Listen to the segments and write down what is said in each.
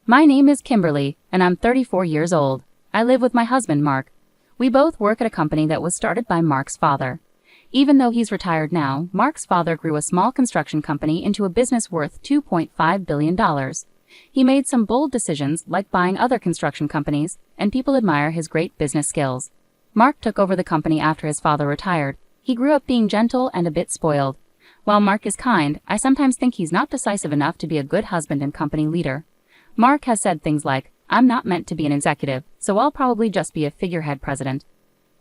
My name is Kimberly, and I'm 34 years old. I live with my husband, Mark. We both work at a company that was started by Mark's father. Even though he's retired now, Mark's father grew a small construction company into a business worth $2.5 billion. He made some bold decisions, like buying other construction companies, and people admire his great business skills. Mark took over the company after his father retired. He grew up being gentle and a bit spoiled. While Mark is kind, I sometimes think he's not decisive enough to be a good husband and company leader. Mark has said things like, "I'm not meant to be an executive, so I'll probably just be a figurehead president."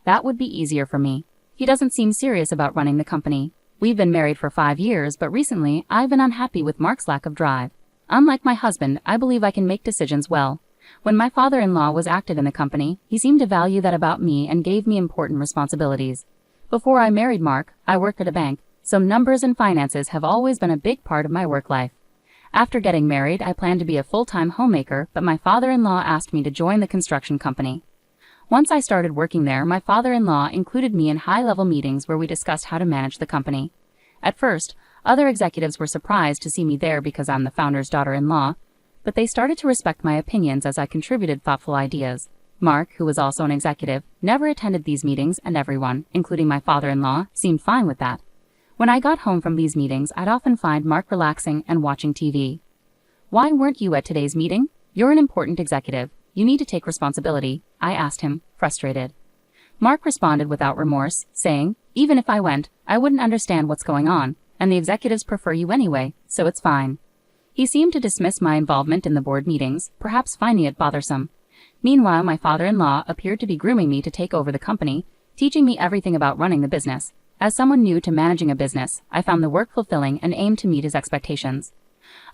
That would be easier for me. He doesn't seem serious about running the company. We've been married for 5 years, but recently I've been unhappy with Mark's lack of drive. Unlike my husband, I believe I can make decisions well. When my father-in-law was active in the company, he seemed to value that about me and gave me important responsibilities. Before I married Mark, I worked at a bank, so numbers and finances have always been a big part of my work life. After getting married, I planned to be a full-time homemaker, but my father-in-law asked me to join the construction company. Once I started working there, my father-in-law included me in high-level meetings where we discussed how to manage the company. At first, other executives were surprised to see me there because I'm the founder's daughter-in-law, but they started to respect my opinions as I contributed thoughtful ideas. Mark, who was also an executive, never attended these meetings, and everyone, including my father-in-law, seemed fine with that. When I got home from these meetings, I'd often find Mark relaxing and watching TV. "Why weren't you at today's meeting? You're an important executive. You need to take responsibility," I asked him, frustrated. Mark responded without remorse, saying, "Even if I went, I wouldn't understand what's going on, and the executives prefer you anyway, so it's fine." He seemed to dismiss my involvement in the board meetings, perhaps finding it bothersome. Meanwhile, my father-in-law appeared to be grooming me to take over the company, teaching me everything about running the business. As someone new to managing a business, I found the work fulfilling and aimed to meet his expectations.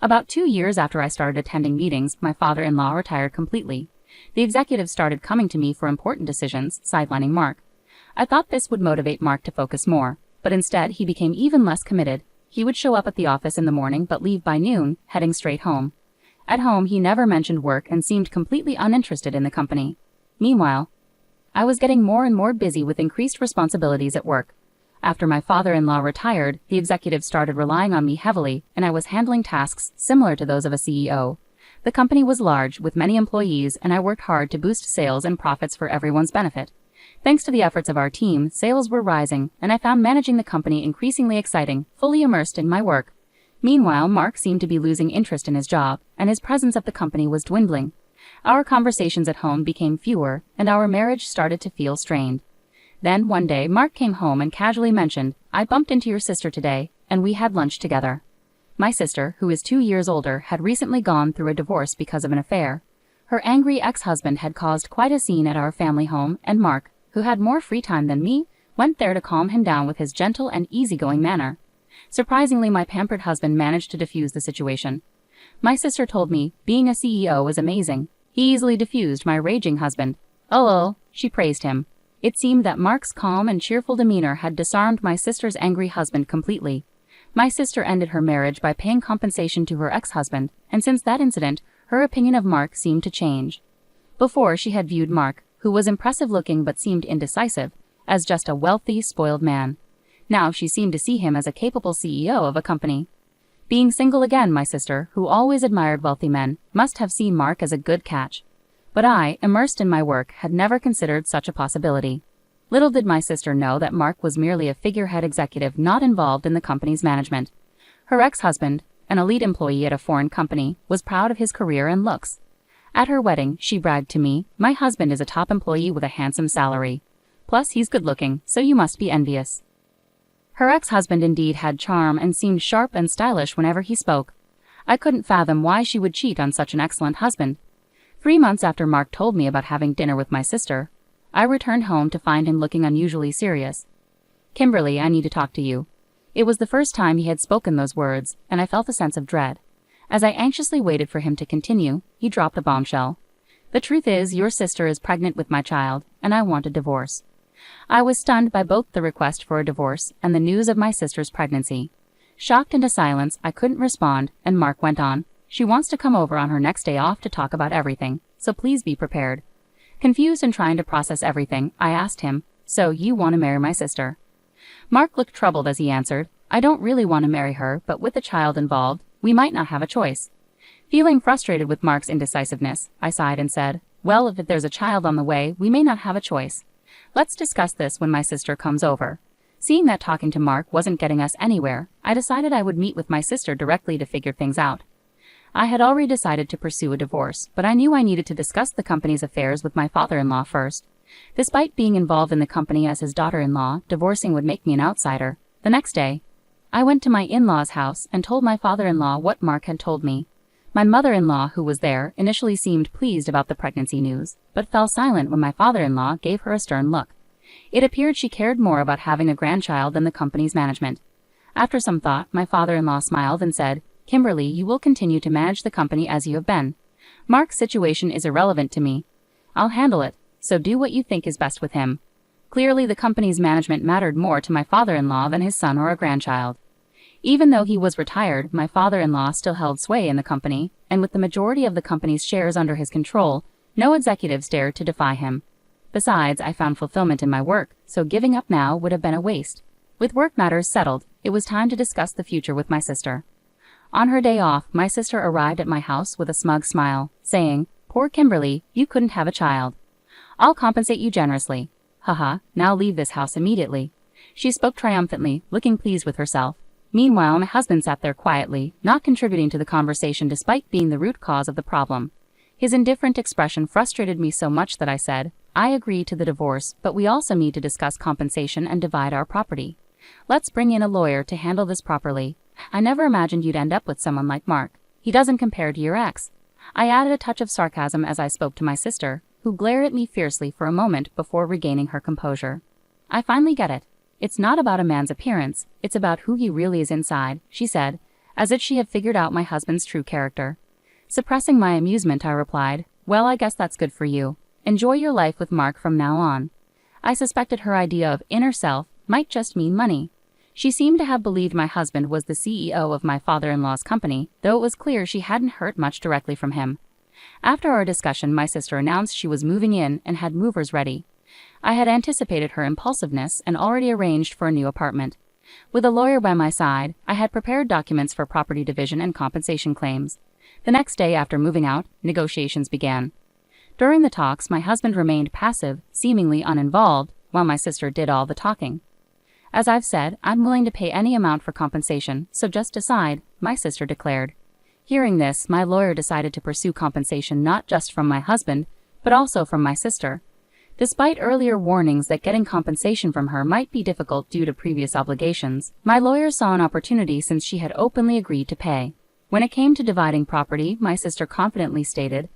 About 2 years after I started attending meetings, my father-in-law retired completely. The executives started coming to me for important decisions, sidelining Mark. I thought this would motivate Mark to focus more, but instead he became even less committed. He would show up at the office in the morning but leave by noon, heading straight home. At home, he never mentioned work and seemed completely uninterested in the company. Meanwhile, I was getting more and more busy with increased responsibilities at work. After my father-in-law retired, the executives started relying on me heavily, and I was handling tasks similar to those of a CEO. The company was large, with many employees, and I worked hard to boost sales and profits for everyone's benefit. Thanks to the efforts of our team, sales were rising, and I found managing the company increasingly exciting, fully immersed in my work. Meanwhile, Mark seemed to be losing interest in his job, and his presence at the company was dwindling. Our conversations at home became fewer, and our marriage started to feel strained. Then, one day, Mark came home and casually mentioned, "I bumped into your sister today, and we had lunch together." My sister, who is 2 years older, had recently gone through a divorce because of an affair. Her angry ex-husband had caused quite a scene at our family home, and Mark, who had more free time than me, went there to calm him down with his gentle and easygoing manner. Surprisingly, my pampered husband managed to defuse the situation. My sister told me, being a CEO is amazing. He easily diffused my raging husband. "Oh," she praised him. It seemed that Mark's calm and cheerful demeanor had disarmed my sister's angry husband completely. My sister ended her marriage by paying compensation to her ex-husband, and since that incident, her opinion of Mark seemed to change. Before, she had viewed Mark, who was impressive-looking but seemed indecisive, as just a wealthy, spoiled man. Now she seemed to see him as a capable CEO of a company. Being single again, my sister, who always admired wealthy men, must have seen Mark as a good catch. But I, immersed in my work, had never considered such a possibility. Little did my sister know that Mark was merely a figurehead executive not involved in the company's management. Her ex-husband, an elite employee at a foreign company, was proud of his career and looks. At her wedding, she bragged to me, "My husband is a top employee with a handsome salary. Plus, he's good-looking, so you must be envious." Her ex-husband indeed had charm and seemed sharp and stylish whenever he spoke. I couldn't fathom why she would cheat on such an excellent husband. 3 months after Mark told me about having dinner with my sister, I returned home to find him looking unusually serious. "Kimberly, I need to talk to you." It was the first time he had spoken those words, and I felt a sense of dread. As I anxiously waited for him to continue, he dropped a bombshell. "The truth is, your sister is pregnant with my child, and I want a divorce." I was stunned by both the request for a divorce and the news of my sister's pregnancy. Shocked into silence, I couldn't respond, and Mark went on, "She wants to come over on her next day off to talk about everything, so please be prepared." Confused and trying to process everything, I asked him, "So you want to marry my sister?" Mark looked troubled as he answered, "I don't really want to marry her, but with the child involved, we might not have a choice." Feeling frustrated with Mark's indecisiveness, I sighed and said, "Well, if there's a child on the way, we may not have a choice. Let's discuss this when my sister comes over." Seeing that talking to Mark wasn't getting us anywhere, I decided I would meet with my sister directly to figure things out. I had already decided to pursue a divorce, but I knew I needed to discuss the company's affairs with my father-in-law first. Despite being involved in the company as his daughter-in-law, divorcing would make me an outsider. The next day, I went to my in-law's house and told my father-in-law what Mark had told me. My mother-in-law, who was there, initially seemed pleased about the pregnancy news, but fell silent when my father-in-law gave her a stern look. It appeared she cared more about having a grandchild than the company's management. After some thought, my father-in-law smiled and said, "Kimberly, you will continue to manage the company as you have been. Mark's situation is irrelevant to me. I'll handle it, so do what you think is best with him." Clearly, the company's management mattered more to my father-in-law than his son or a grandchild. Even though he was retired, my father-in-law still held sway in the company, and with the majority of the company's shares under his control, no executives dared to defy him. Besides, I found fulfillment in my work, so giving up now would have been a waste. With work matters settled, it was time to discuss the future with my sister. On her day off, my sister arrived at my house with a smug smile, saying, "Poor Kimberly, you couldn't have a child. I'll compensate you generously. Haha, now leave this house immediately." She spoke triumphantly, looking pleased with herself. Meanwhile, my husband sat there quietly, not contributing to the conversation despite being the root cause of the problem. His indifferent expression frustrated me so much that I said, "I agree to the divorce, but we also need to discuss compensation and divide our property. Let's bring in a lawyer to handle this properly. I never imagined you'd end up with someone like Mark. He doesn't compare to your ex." I added a touch of sarcasm as I spoke to my sister, who glared at me fiercely for a moment before regaining her composure. "I finally get it. It's not about a man's appearance, it's about who he really is inside," she said, as if she had figured out my husband's true character. Suppressing my amusement, I replied, "Well, I guess that's good for you. Enjoy your life with Mark from now on." I suspected her idea of inner self might just mean money. She seemed to have believed my husband was the CEO of my father-in-law's company, though it was clear she hadn't heard much directly from him. After our discussion, my sister announced she was moving in and had movers ready. I had anticipated her impulsiveness and already arranged for a new apartment. With a lawyer by my side, I had prepared documents for property division and compensation claims. The next day after moving out, negotiations began. During the talks, my husband remained passive, seemingly uninvolved, while my sister did all the talking. "As I've said, I'm willing to pay any amount for compensation, so just decide," my sister declared. Hearing this, my lawyer decided to pursue compensation not just from my husband, but also from my sister. Despite earlier warnings that getting compensation from her might be difficult due to previous obligations, my lawyer saw an opportunity since she had openly agreed to pay. When it came to dividing property, my sister confidently stated,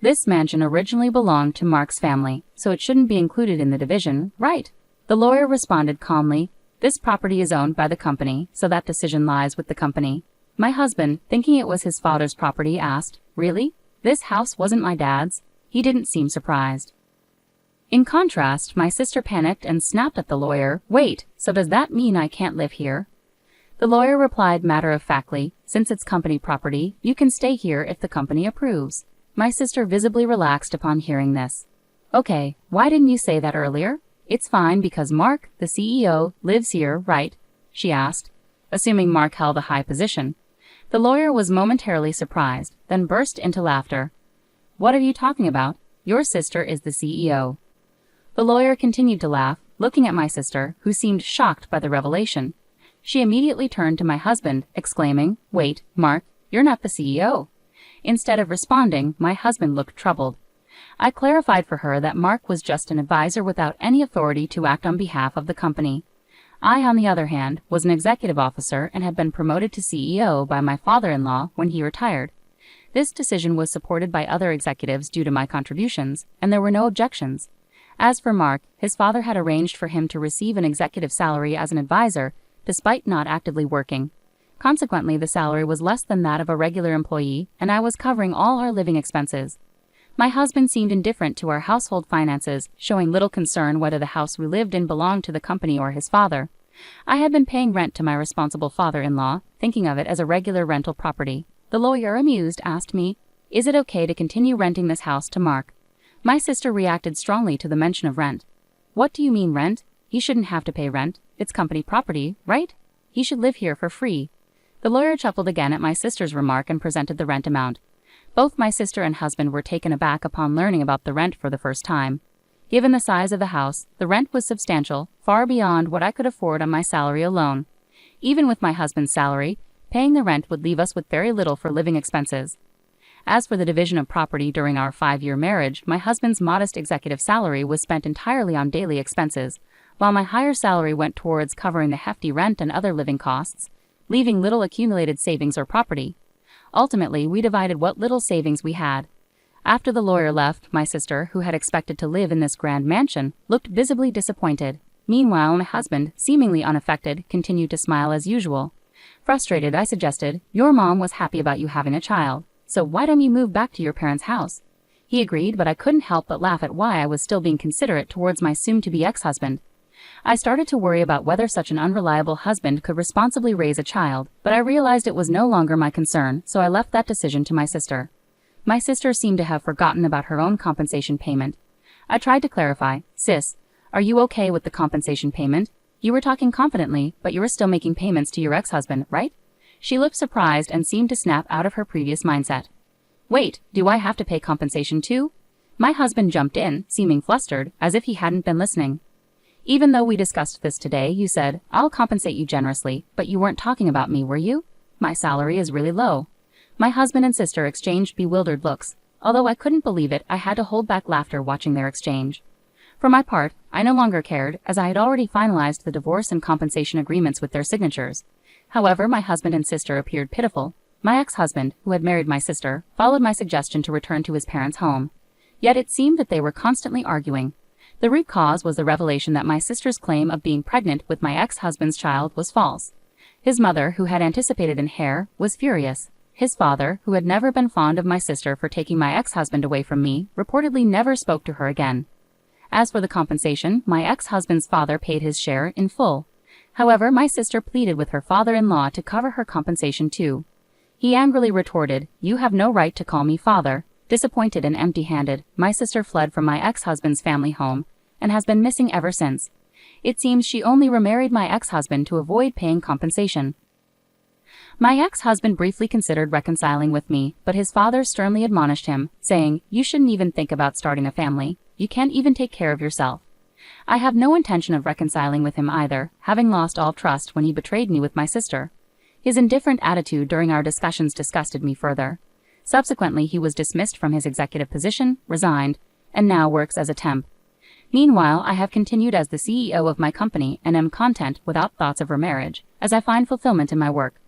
"This mansion originally belonged to Mark's family, so it shouldn't be included in the division, right?" The lawyer responded calmly, "This property is owned by the company, so that decision lies with the company." My husband, thinking it was his father's property, asked, "Really? This house wasn't my dad's?" He didn't seem surprised. In contrast, my sister panicked and snapped at the lawyer, "Wait, so does that mean I can't live here?" The lawyer replied matter-of-factly, "Since it's company property, you can stay here if the company approves." My sister visibly relaxed upon hearing this. "Okay, why didn't you say that earlier? It's fine because Mark, the CEO, lives here, right?" she asked, assuming Mark held a high position. The lawyer was momentarily surprised, then burst into laughter. "What are you talking about? Your sister is the CEO." The lawyer continued to laugh, looking at my sister, who seemed shocked by the revelation. She immediately turned to my husband, exclaiming, "Wait, Mark, you're not the CEO." Instead of responding, my husband looked troubled. I clarified for her that Mark was just an advisor without any authority to act on behalf of the company. I, on the other hand, was an executive officer and had been promoted to CEO by my father-in-law when he retired. This decision was supported by other executives due to my contributions, and there were no objections. As for Mark, his father had arranged for him to receive an executive salary as an advisor, despite not actively working. Consequently, the salary was less than that of a regular employee, and I was covering all our living expenses. My husband seemed indifferent to our household finances, showing little concern whether the house we lived in belonged to the company or his father. I had been paying rent to my responsible father-in-law, thinking of it as a regular rental property. The lawyer, amused, asked me, "Is it okay to continue renting this house to Mark?" My sister reacted strongly to the mention of rent. "What do you mean rent? He shouldn't have to pay rent. It's company property, right? He should live here for free." The lawyer chuckled again at my sister's remark and presented the rent amount. Both my sister and husband were taken aback upon learning about the rent for the first time. Given the size of the house, the rent was substantial, far beyond what I could afford on my salary alone. Even with my husband's salary, paying the rent would leave us with very little for living expenses. As for the division of property during our 5-year marriage, my husband's modest executive salary was spent entirely on daily expenses, while my higher salary went towards covering the hefty rent and other living costs, leaving little accumulated savings or property. Ultimately, we divided what little savings we had. After the lawyer left, my sister, who had expected to live in this grand mansion, looked visibly disappointed. Meanwhile, my husband, seemingly unaffected, continued to smile as usual. Frustrated, I suggested, "Your mom was happy about you having a child, so why don't you move back to your parents' house?" He agreed, but I couldn't help but laugh at why I was still being considerate towards my soon-to-be ex-husband. I started to worry about whether such an unreliable husband could responsibly raise a child, but I realized it was no longer my concern, so I left that decision to my sister. My sister seemed to have forgotten about her own compensation payment. I tried to clarify, "Sis, are you okay with the compensation payment? You were talking confidently, but you were still making payments to your ex-husband, right?" She looked surprised and seemed to snap out of her previous mindset. "Wait, do I have to pay compensation too?" My husband jumped in, seeming flustered, as if he hadn't been listening. "Even though we discussed this today, you said, 'I'll compensate you generously,' but you weren't talking about me, were you? My salary is really low." My husband and sister exchanged bewildered looks. Although I couldn't believe it, I had to hold back laughter watching their exchange. For my part, I no longer cared, as I had already finalized the divorce and compensation agreements with their signatures. However, my husband and sister appeared pitiful. My ex-husband, who had married my sister, followed my suggestion to return to his parents' home. Yet it seemed that they were constantly arguing. The root cause was the revelation that my sister's claim of being pregnant with my ex-husband's child was false. His mother, who had anticipated an heir, was furious. His father, who had never been fond of my sister for taking my ex-husband away from me, reportedly never spoke to her again. As for the compensation, my ex-husband's father paid his share in full. However, my sister pleaded with her father-in-law to cover her compensation too. He angrily retorted, "You have no right to call me father." Disappointed and empty-handed, my sister fled from my ex-husband's family home, and has been missing ever since. It seems she only remarried my ex-husband to avoid paying compensation. My ex-husband briefly considered reconciling with me, but his father sternly admonished him, saying, "You shouldn't even think about starting a family. You can't even take care of yourself." I have no intention of reconciling with him either, having lost all trust when he betrayed me with my sister. His indifferent attitude during our discussions disgusted me further. Subsequently, he was dismissed from his executive position, resigned, and now works as a temp. Meanwhile, I have continued as the CEO of my company and am content without thoughts of remarriage, as I find fulfillment in my work.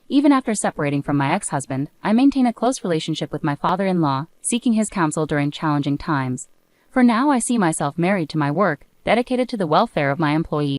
Even after separating from my ex-husband, I maintain a close relationship with my father-in-law, seeking his counsel during challenging times. For now, I see myself married to my work, dedicated to the welfare of my employees.